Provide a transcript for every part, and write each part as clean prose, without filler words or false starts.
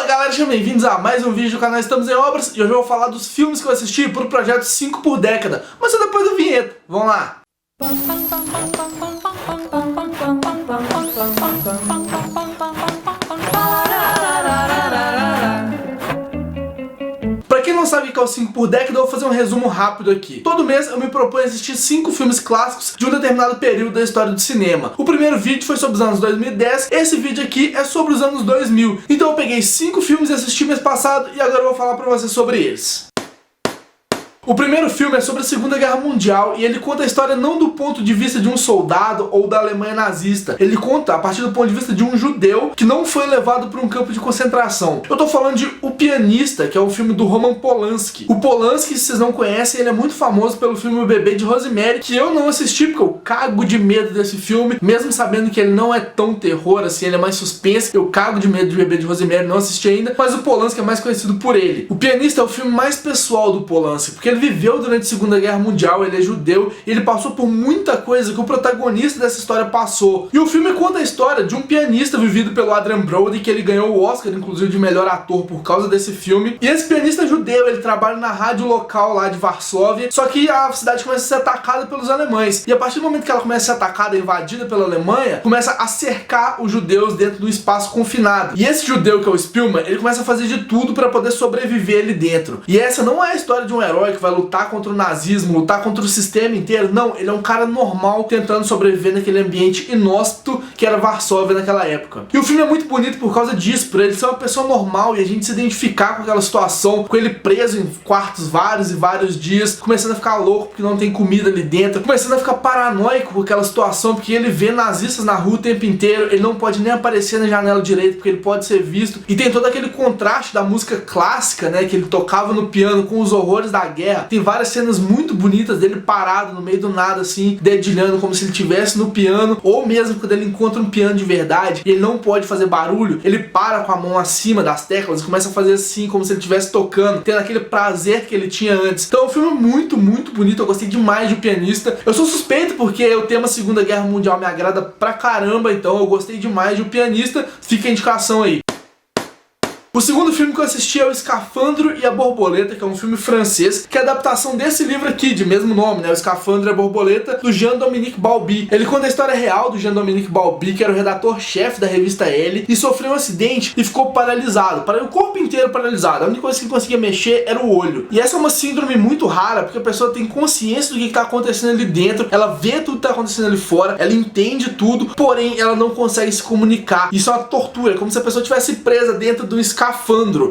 Fala galera, sejam bem-vindos a mais um vídeo do canal Estamos em Obras. E hoje eu vou falar dos filmes que eu assisti pro projeto 5 por década, mas só depois da vinheta. Vamos lá! Pra quem não sabe o que é o 5 por década, eu vou fazer um resumo rápido aqui. Todo mês eu me proponho a assistir 5 filmes clássicos de um determinado período da história do cinema. O primeiro vídeo foi sobre os anos 2010, esse vídeo aqui é sobre os anos 2000. Então eu peguei 5 filmes e assisti mês passado e agora eu vou falar pra vocês sobre eles. O primeiro filme é sobre a Segunda Guerra Mundial e ele conta a história não do ponto de vista de um soldado ou da Alemanha nazista. Ele conta a partir do ponto de vista de um judeu que não foi levado para um campo de concentração. Eu tô falando de O Pianista, que é o filme do Roman Polanski. O Polanski, se vocês não conhecem, ele é muito famoso pelo filme O Bebê de Rosemary, que eu não assisti porque eu cago de medo desse filme, mesmo sabendo que ele não é tão terror assim, ele é mais suspense. Eu cago de medo de Bebê de Rosemary, não assisti ainda, mas o Polanski é mais conhecido por ele. O Pianista é o filme mais pessoal do Polanski, porque ele viveu durante a Segunda Guerra Mundial, ele é judeu e ele passou por muita coisa que o protagonista dessa história passou. E o filme conta a história de um pianista vivido pelo Adrien Brody, que ele ganhou o Oscar, inclusive, de melhor ator por causa desse filme. E esse pianista judeu, ele trabalha na rádio local lá de Varsóvia, só que a cidade começa a ser atacada pelos alemães. E a partir do momento que ela começa a ser atacada, invadida pela Alemanha, começa a cercar os judeus dentro do espaço confinado. E esse judeu, que é o Spielman, ele começa a fazer de tudo para poder sobreviver ali dentro. E essa não é a história de um herói que vai lutar contra o nazismo, lutar contra o sistema inteiro. Não, ele é um cara normal tentando sobreviver naquele ambiente inóspito que era Varsóvia naquela época. E o filme é muito bonito por causa disso, por ele ser uma pessoa normal e a gente se identificar com aquela situação, com ele preso em quartos vários e vários dias, começando a ficar louco porque não tem comida ali dentro, começando a ficar paranoico com aquela situação porque ele vê nazistas na rua o tempo inteiro, ele não pode nem aparecer na janela direita porque ele pode ser visto, e tem todo aquele contraste da música clássica, né, que ele tocava no piano com os horrores da guerra. Tem várias cenas muito bonitas dele parado no meio do nada assim, dedilhando como se ele estivesse no piano, ou mesmo quando ele encontra um piano de verdade e ele não pode fazer barulho, ele para com a mão acima das teclas e começa a fazer assim, como se ele estivesse tocando, tendo aquele prazer que ele tinha antes. Então é um filme muito, muito bonito, eu gostei demais de O Pianista. Eu sou suspeito porque o tema Segunda Guerra Mundial me agrada pra caramba, então eu gostei demais de O Pianista, fica a indicação aí. O segundo filme que eu assisti é O Escafandro e a Borboleta, que é um filme francês, que é a adaptação desse livro aqui, de mesmo nome, né? O Escafandro e a Borboleta, do Jean-Dominique Bauby. Ele conta a história real do Jean-Dominique Bauby, que era o redator-chefe da revista Elle, e sofreu um acidente e ficou paralisado, o corpo inteiro paralisado. A única coisa que ele conseguia mexer era o olho. E essa é uma síndrome muito rara, porque a pessoa tem consciência do que está acontecendo ali dentro, ela vê tudo que está acontecendo ali fora, ela entende tudo, porém ela não consegue se comunicar. Isso é uma tortura, é como se a pessoa estivesse presa dentro de um escafandro.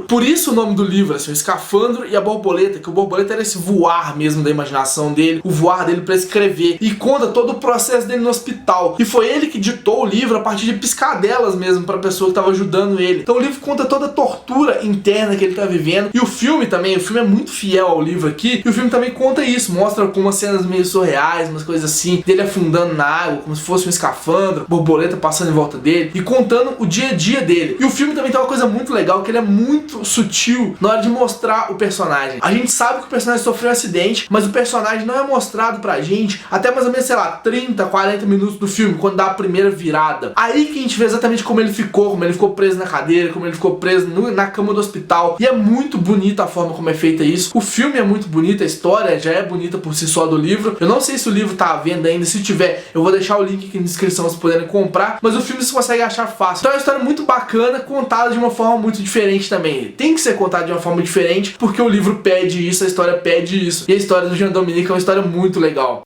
Por isso o nome do livro, assim, O Escafandro e a Borboleta, que o borboleta era esse voar mesmo da imaginação dele, o voar dele para escrever, e conta todo o processo dele no hospital. E foi ele que ditou o livro a partir de piscadelas mesmo para a pessoa que estava ajudando ele. Então o livro conta toda a tortura interna que ele tá vivendo. E o filme também, o filme é muito fiel ao livro aqui, e o filme também conta isso, mostra com umas cenas meio surreais, umas coisas assim, dele afundando na água, como se fosse um escafandro, borboleta passando em volta dele, e contando o dia a dia dele. E o filme também tem uma coisa muito legal, que ele é muito sutil na hora de mostrar o personagem. A gente sabe que o personagem sofreu um acidente, mas o personagem não é mostrado pra gente até mais ou menos, sei lá, 30, 40 minutos do filme, quando dá a primeira virada. Aí que a gente vê exatamente como ele ficou preso na cadeira, como ele ficou preso na cama do hospital. E é muito bonita a forma como é feita isso. O filme é muito bonito, a história já é bonita por si só do livro. Eu não sei se o livro tá à venda ainda, se tiver, eu vou deixar o link aqui na descrição se puderem comprar, mas o filme você consegue achar fácil. Então é uma história muito bacana, contada de uma forma muito diferente também. Tem que ser contado de uma forma diferente, porque o livro pede isso, a história pede isso. E a história do Jean-Dominique é uma história muito legal.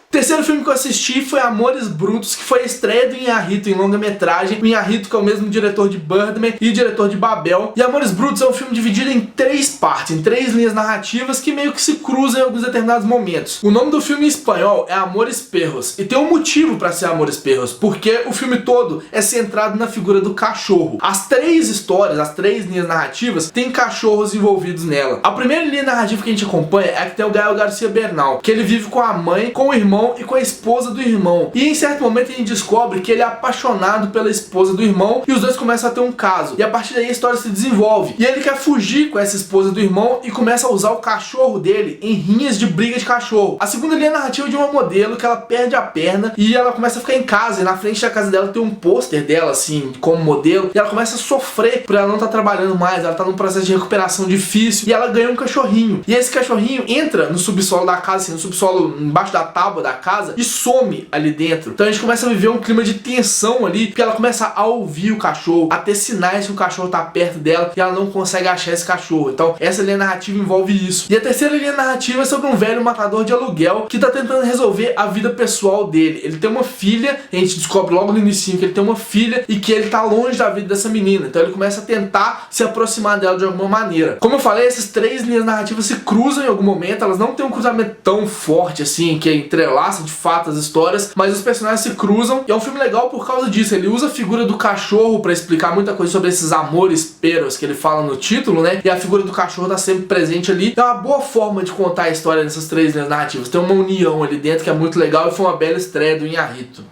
O terceiro filme que eu assisti foi Amores Brutos, que foi a estreia do Inharrito em longa-metragem. O Inharrito, que é o mesmo diretor de Birdman e diretor de Babel. E Amores Brutos é um filme dividido em 3 partes, em 3 linhas narrativas que meio que se cruzam em alguns determinados momentos. O nome do filme em espanhol é Amores Perros, e tem um motivo para ser Amores Perros, porque o filme todo é centrado na figura do cachorro. As 3 histórias, as 3 linhas narrativas, tem cachorros envolvidos nela. A primeira linha narrativa que a gente acompanha é a que tem o Gael García Bernal, que ele vive com a mãe, com o irmão irmão e com a esposa do irmão. E em certo momento a gente descobre que ele é apaixonado pela esposa do irmão e os dois começam a ter um caso. E a partir daí a história se desenvolve. E ele quer fugir com essa esposa do irmão e começa a usar o cachorro dele em rinhas de briga de cachorro. A segunda linha narrativa é de uma modelo que ela perde a perna e ela começa a ficar em casa. E na frente da casa dela tem um pôster dela, assim, como modelo. E ela começa a sofrer por ela não estar trabalhando mais. Ela tá num processo de recuperação difícil. E ela ganha um cachorrinho. E esse cachorrinho entra no subsolo da casa, assim, no subsolo embaixo da tábua da casa e some ali dentro. Então a gente começa a viver um clima de tensão ali, porque ela começa a ouvir o cachorro, a ter sinais que o cachorro tá perto dela e ela não consegue achar esse cachorro. Então essa linha narrativa envolve isso. E a terceira linha narrativa é sobre um velho matador de aluguel que tá tentando resolver a vida pessoal dele. Ele tem uma filha, a gente descobre logo no início que ele tem uma filha e que ele tá longe da vida dessa menina. Então ele começa a tentar se aproximar dela de alguma maneira. Como eu falei, essas três linhas narrativas se cruzam em algum momento, elas não têm um cruzamento tão forte assim, que entrelaça de fato as histórias, mas os personagens se cruzam e é um filme legal por causa disso. Ele usa a figura do cachorro pra explicar muita coisa sobre esses amores peros que ele fala no título, né? E a figura do cachorro tá sempre presente ali. É uma boa forma de contar a história nessas três linhas narrativas. Tem uma união ali dentro que é muito legal e foi uma bela estreia do Inharito.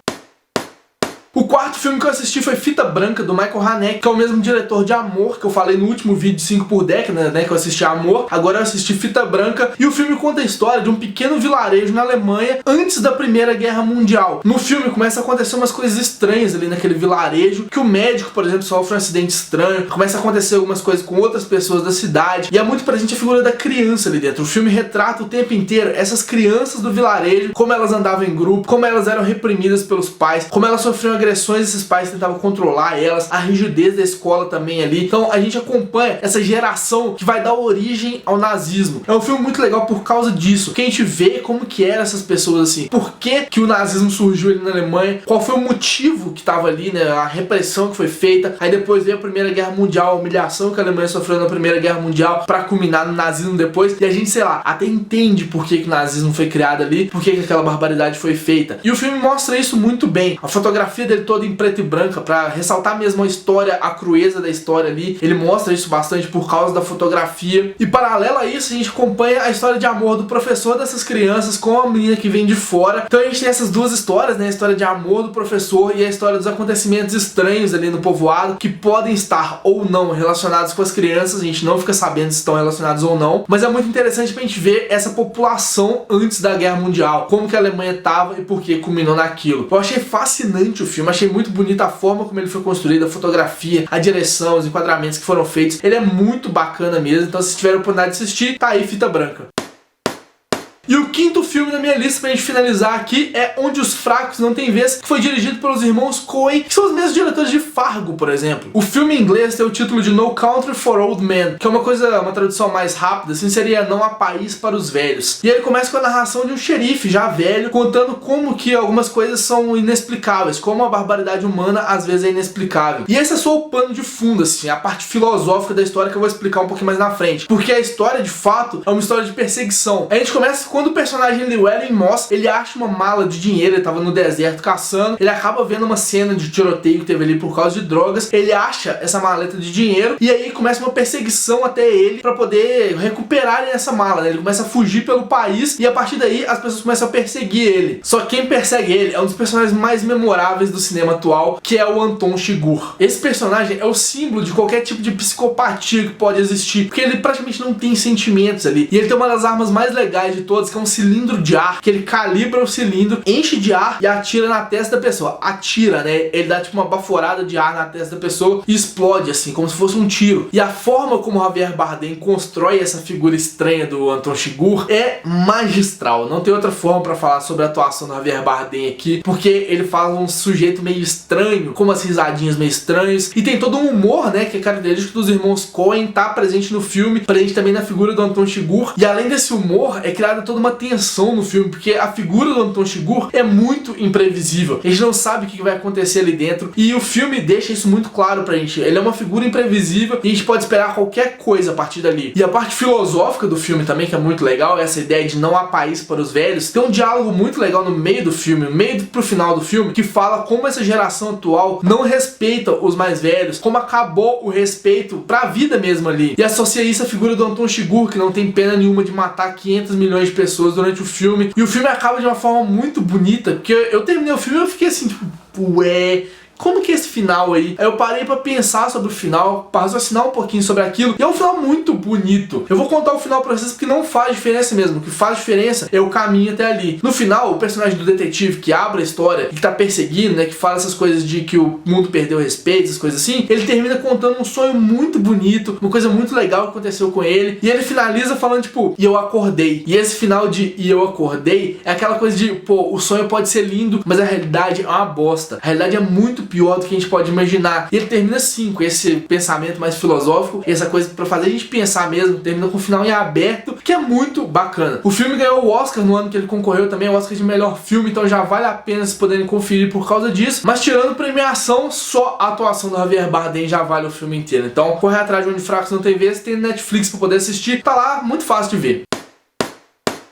O quarto filme que eu assisti foi Fita Branca, do Michael Haneke, que é o mesmo diretor de Amor, que eu falei no último vídeo 5 por década, né, que eu assisti Amor. Agora eu assisti Fita Branca, e o filme conta a história de um pequeno vilarejo na Alemanha antes da Primeira Guerra Mundial. No filme começa a acontecer umas coisas estranhas ali naquele vilarejo, que o médico, por exemplo, sofre um acidente estranho, começa a acontecer algumas coisas com outras pessoas da cidade, e é muito presente a figura da criança ali dentro. O filme retrata o tempo inteiro essas crianças do vilarejo, como elas andavam em grupo, como elas eram reprimidas pelos pais, como elas sofriam agressões, esses pais tentavam controlar elas, a rigidez da escola também ali. Então a gente acompanha essa geração que vai dar origem ao nazismo. É um filme muito legal por causa disso, que a gente vê como que eram essas pessoas assim, por que o nazismo surgiu ali na Alemanha, qual foi o motivo que tava ali, né, a repressão que foi feita, aí depois veio a Primeira Guerra Mundial, a humilhação que a Alemanha sofreu na Primeira Guerra Mundial pra culminar no nazismo depois, e a gente, sei lá, até entende por que o nazismo foi criado ali, por que aquela barbaridade foi feita. E o filme mostra isso muito bem. A fotografia dele toda em preto e branca, pra ressaltar mesmo a história, a crueza da história ali. Ele mostra isso bastante por causa da fotografia. E paralelo a isso, a gente acompanha a história de amor do professor dessas crianças com a menina que vem de fora. Então a gente tem essas duas histórias, né? A história de amor do professor e a história dos acontecimentos estranhos ali no povoado, que podem estar ou não relacionados com as crianças. A gente não fica sabendo se estão relacionados ou não. Mas é muito interessante pra gente ver essa população antes da Guerra Mundial. Como que a Alemanha tava e por que culminou naquilo. Eu achei fascinante o filme, achei muito bonita a forma como ele foi construído, a fotografia, a direção, os enquadramentos que foram feitos. Ele é muito bacana mesmo, então se tiver a oportunidade de assistir, tá aí Fita Branca. E o quinto filme na minha lista pra gente finalizar aqui é Onde os Fracos Não Têm Vez, que foi dirigido pelos irmãos Coen, que são os mesmos diretores de Fargo, por exemplo. O filme em inglês tem o título de No Country for Old Men, que é uma tradução mais rápida, assim, seria Não Há País para os Velhos. E ele começa com a narração de um xerife já velho, contando como que algumas coisas são inexplicáveis, como a barbaridade humana às vezes é inexplicável. E esse é só o pano de fundo, assim, a parte filosófica da história que eu vou explicar um pouquinho mais na frente. Porque a história, de fato, é uma história de perseguição. A gente começa quando o personagem Llewellyn Moss, ele acha uma mala de dinheiro, ele tava no deserto caçando, ele acaba vendo uma cena de tiroteio que teve ali por causa de drogas, ele acha essa maleta de dinheiro e aí começa uma perseguição até ele pra poder recuperar essa mala, né? Ele começa a fugir pelo país e a partir daí as pessoas começam a perseguir ele. Só que quem persegue ele é um dos personagens mais memoráveis do cinema atual, que é o Anton Chigurh. Esse personagem é o símbolo de qualquer tipo de psicopatia que pode existir, porque ele praticamente não tem sentimentos ali. E ele tem uma das armas mais legais de todas, que é um cilindro de ar, que ele calibra o cilindro, enche de ar e atira na testa da pessoa. Atira, né? Ele dá tipo uma baforada de ar na testa da pessoa e explode assim, como se fosse um tiro. E a forma como o Javier Bardem constrói essa figura estranha do Anton Chigurh é magistral. Não tem outra forma pra falar sobre a atuação do Javier Bardem aqui, porque ele fala um sujeito meio estranho, com umas risadinhas meio estranhas, e tem todo um humor, né, que é característico dos irmãos Coen, tá presente no filme, presente também na figura do Anton Chigurh. E além desse humor, é criada toda uma tensão no filme, porque a figura do Anton Chigurh é muito imprevisível. A gente não sabe o que vai acontecer ali dentro, e o filme deixa isso muito claro pra gente. Ele é uma figura imprevisível e a gente pode esperar qualquer coisa a partir dali. E a parte filosófica do filme também, que é muito legal, essa ideia de não há país para os velhos. Tem um diálogo muito legal no meio do filme, no meio pro final do filme, que fala como essa geração atual não respeita os mais velhos, como acabou o respeito pra vida mesmo ali. E associa isso à figura do Anton Chigurh, que não tem pena nenhuma de matar 500 milhões de pessoas durante o filme, e o filme acaba de uma forma muito bonita, porque eu terminei o filme e eu fiquei assim, tipo, ué, como que é esse final aí? Aí eu parei pra pensar sobre o final, pra raciocinar um pouquinho sobre aquilo, e é um final muito bonito. Eu vou contar o final pra vocês porque não faz diferença mesmo. O que faz diferença é o caminho até ali. No final, o personagem do detetive que abre a história e que tá perseguindo, né, que fala essas coisas de que o mundo perdeu o respeito, essas coisas assim, ele termina contando um sonho muito bonito, uma coisa muito legal que aconteceu com ele, e ele finaliza falando tipo, e eu acordei. E esse final de e eu acordei é aquela coisa de, pô, o sonho pode ser lindo, mas a realidade é uma bosta. A realidade é muito pior do que a gente pode imaginar. E ele termina assim, com esse pensamento mais filosófico, essa coisa pra fazer a gente pensar mesmo, termina com um final em aberto, que é muito bacana. O filme ganhou o Oscar no ano que ele concorreu também, o Oscar de melhor filme, então já vale a pena se poderem conferir por causa disso. Mas tirando premiação, só a atuação do Javier Bardem já vale o filme inteiro. Então, corre atrás de Onde Fracos Não Tem Vez, tem Netflix pra poder assistir, tá lá, muito fácil de ver.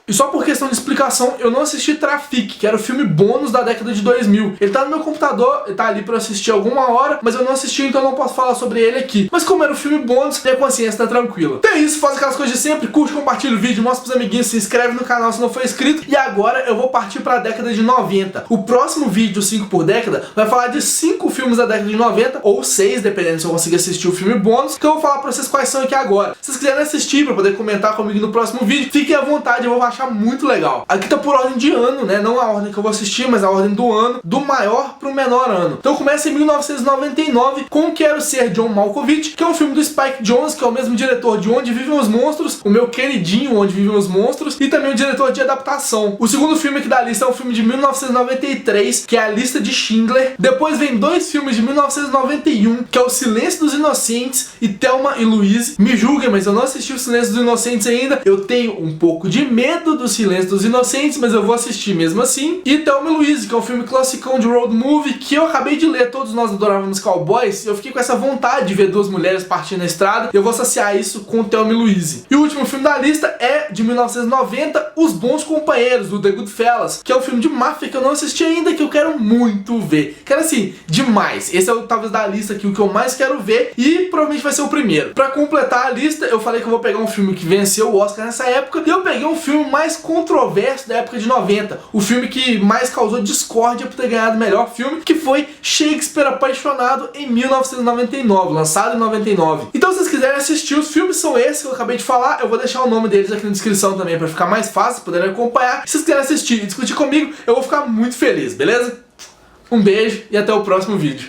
E só por questão de explicação, eu não assisti Trafic, que era o filme bônus da década de 2000. Ele tá no meu computador, ele tá ali pra eu assistir alguma hora, mas eu não assisti, então eu não posso falar sobre ele aqui. Mas como era o filme bônus, minha consciência tá tranquila. Então é isso, faz aquelas coisas de sempre, curte, compartilha o vídeo, mostra pros amiguinhos, se inscreve no canal se não for inscrito. E agora eu vou partir pra década de 90. O próximo vídeo, 5 por década, vai falar de 5 filmes da década de 90, ou 6, dependendo se eu conseguir assistir o filme bônus, que eu vou falar pra vocês quais são aqui agora. Se vocês quiserem assistir pra poder comentar comigo no próximo vídeo, fiquem à vontade, eu vou achar muito legal. Aqui tá por ordem de ano, né? Não a ordem que eu vou assistir, mas a ordem do ano, do maior pro menor ano. Então começa em 1999 com Quero Ser John Malkovich, que é um filme do Spike Jonze, que é o mesmo diretor de Onde Vivem os Monstros, o meu queridinho Onde Vivem os Monstros, e também o diretor de adaptação. O segundo filme aqui da lista é um filme de 1993, que é A Lista de Schindler. Depois vem 2 filmes de 1991, que é O Silêncio dos Inocentes e Thelma e Louise. Me julguem, mas eu não assisti O Silêncio dos Inocentes ainda. Eu tenho um pouco de medo do Silêncio dos Inocentes, mas eu vou assistir mesmo assim. E Thelma e Louise, que é um filme classicão de road movie, que eu acabei de ler. Todos nós adorávamos cowboys, e eu fiquei com essa vontade de ver 2 mulheres partindo na estrada, e eu vou associar isso com Thelma e Louise. E o último filme da lista é de 1990, Os Bons Companheiros, do The Goodfellas, que é um filme de máfia que eu não assisti ainda, que eu quero muito ver. Quero assim, demais. Esse é o, talvez da lista aqui, o que eu mais quero ver, e provavelmente vai ser o primeiro. Pra completar a lista, eu falei que eu vou pegar um filme que venceu o Oscar nessa época, e eu peguei um filme mais controverso da época de 90, o filme que mais causou discórdia por ter ganhado o melhor filme, que foi Shakespeare Apaixonado, em 1999, lançado em 99. Então se vocês quiserem assistir, os filmes são esses que eu acabei de falar, eu vou deixar o nome deles aqui na descrição também, pra ficar mais fácil, poderem acompanhar. Se vocês quiserem assistir e discutir comigo, eu vou ficar muito feliz, beleza? Um beijo e até o próximo vídeo.